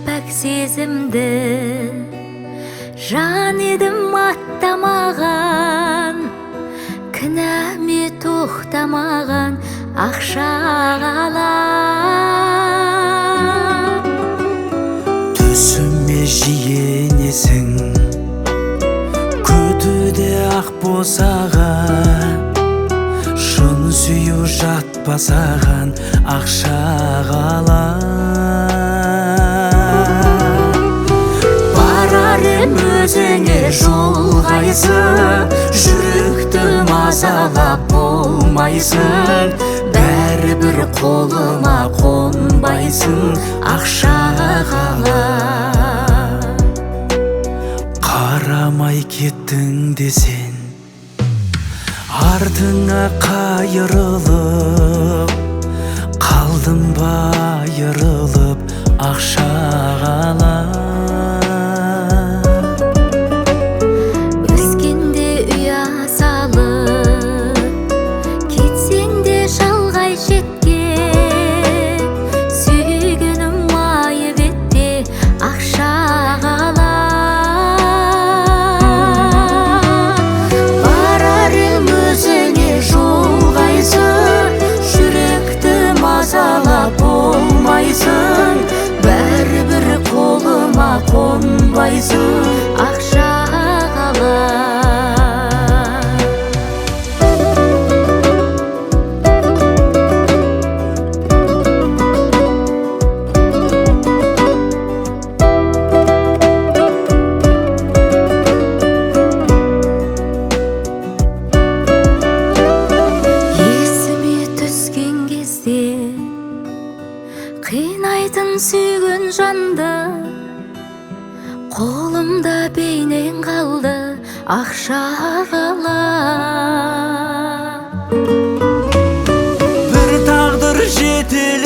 pek sezimdi, жан едім аттамаған, кінәме тоқтамаған ақша қалап. Түсіме жиенесің, күтуде ақ босаған, шын сүйу жатпасаған ақша қалап. Өзіңе жолғайсың, жүректі мазалап болмайсың, бәрібір қолыма қонбайсың ақша қалап. Қарамай кеттің десең, артыңа қайырылып, қалдым ба айырылып ақша қалап. Бәрібір қолыма қонбайсың ақша қалап. Есіме түскен кезде қинайтын сүйген жанды, қолымда бейнең қалды ақша қалап. Бір тағдыр жетелеп